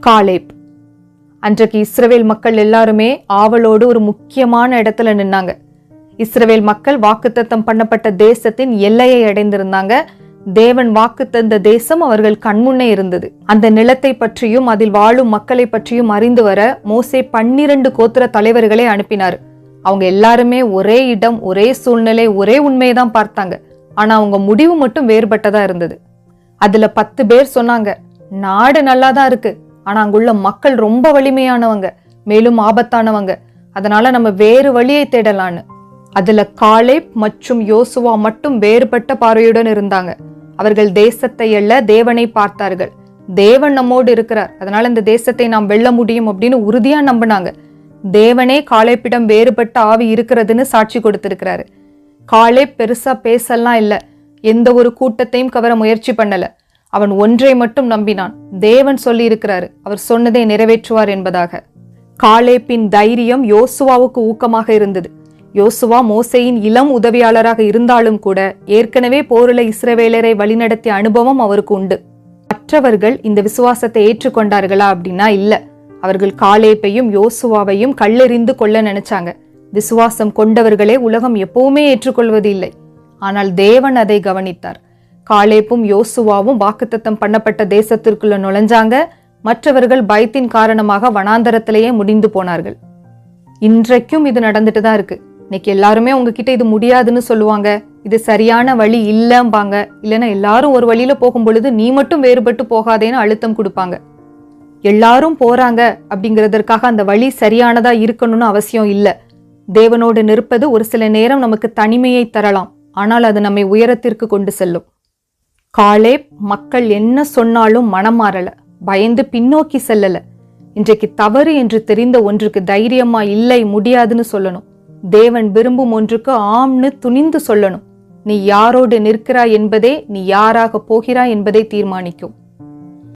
Caleb. அன்றைக்கு இஸ்ரவேல் மக்கள் எல்லாருமே ஆவலோடு ஒரு முக்கியமான இடத்துல நின்னாங்க. இஸ்ரவேல் மக்கள் வாக்குத்தத்தம் பண்ணப்பட்ட தேசத்தின் எல்லையை அடைந்திருந்தாங்க. தேவன் வாக்கு தந்த தேசம் அவர்கள் கண்முன்னே இருந்தது. அந்த நிலத்தை பற்றியும் அதில் வாழும் மக்களை பற்றியும் அறிந்து வர மோசே 12 கோத்திர தலைவர்களை அனுப்பினார். அவங்க எல்லாருமே ஒரே இடம், ஒரே சூழ்நிலை, ஒரே உண்மையைதான் பார்த்தாங்க. ஆனா அவங்க முடிவு மட்டும் வேறுபட்டதா இருந்தது. அதுல 10 பேர் சொன்னாங்க, நாடு நல்லாதான் இருக்கு, ஆனா அங்குள்ள மக்கள் ரொம்ப வலிமையானவங்க, மேலும் ஆபத்தானவங்க, அதனால நம்ம வேறு வழியை தேடலான்னு. அதுல காலேப் மற்றும் யோசுவா மட்டும் வேறுபட்ட பார்வையுடன் இருந்தாங்க. அவர்கள் தேசத்தை அல்ல, தேவனை பார்த்தார்கள். தேவன் நம்மோடு இருக்கிறார், அதனால இந்த தேசத்தை நாம் வெல்ல முடியும் அப்படின்னு உறுதியா நம்பினாங்க. தேவனே காலேப்பிடம் வேறுபட்ட ஆவி இருக்கிறதுன்னு சாட்சி கொடுத்திருக்கிறாரு. காலேப் பெருசா பேசலாம் இல்ல, எந்த ஒரு கூட்டத்தையும் கவர முயற்சி பண்ணல. அவன் ஒன்றை மட்டும் நம்பினான், தேவன் சொல்லி இருக்கிறாரு, அவர் சொன்னதை நிறைவேற்றுவார் என்பதாக. காலேப்பின் தைரியம் யோசுவாவுக்கு ஊக்கமாக இருந்தது. யோசுவா மோசேயின் இளம் உதவியாளராக இருந்தாலும் கூட ஏற்கனவே போரில இஸ்ரவேலரை வழிநடத்திய அனுபவம் அவருக்கு உண்டு. மற்றவர்கள் இந்த விசுவாசத்தை ஏற்றுக்கொண்டார்களா அப்படின்னா இல்ல. அவர்கள் காலேப்பையும் யோசுவாவையும் கல்லெறிந்து கொள்ள நினைச்சாங்க. விசுவாசம் கொண்டவர்களே உலகம் எப்பவுமே ஏற்றுக்கொள்வது இல்லை. ஆனால் தேவன் அதை கவனித்தார். காலேப்பும் யோசுவாவும் வாக்குத்தத்தம் பண்ணப்பட்ட தேசத்திற்குள்ள நுழைஞ்சாங்க. மற்றவர்கள் பயத்தின் காரணமாக வனாந்தரத்திலேயே முடிந்து போனார்கள். இன்றைக்கும் இது நடந்துட்டு தான் இருக்கு. இன்னைக்கு எல்லாருமே உங்ககிட்ட இது முடியாதுன்னு சொல்லுவாங்க, இது சரியான வழி இல்லம்பாங்க, இல்லைன்னா எல்லாரும் ஒரு வழியில போகும் பொழுது நீ மட்டும் வேறுபட்டு போகாதேன்னு அழுத்தம் கொடுப்பாங்க. எல்லாரும் போறாங்க அப்படிங்கிறதற்காக அந்த வழி சரியானதா இருக்கணும்னு அவசியம் இல்ல. தேவனோடு நிற்பது ஒரு சில நேரம் நமக்கு தனிமையை தரலாம், ஆனால் அது நம்மை உயரத்திற்கு கொண்டு செல்லும். காலேப் மக்கள் என்ன சொன்னாலும் மனம் மாறல, பயந்து பின்னோக்கி செல்லல. இன்றைக்கு தவறு என்று தெரிந்த ஒன்றுக்கு தைரியமா இல்லை, முடியாதுன்னு சொல்லணும். தேவன் விரும்பும் ஒன்றுக்கு ஆம்னு துணிந்து சொல்லணும். நீ யாரோடு நிற்கிறாய் என்பதே நீ யாராக போகிறாய் என்பதை தீர்மானிக்கும்.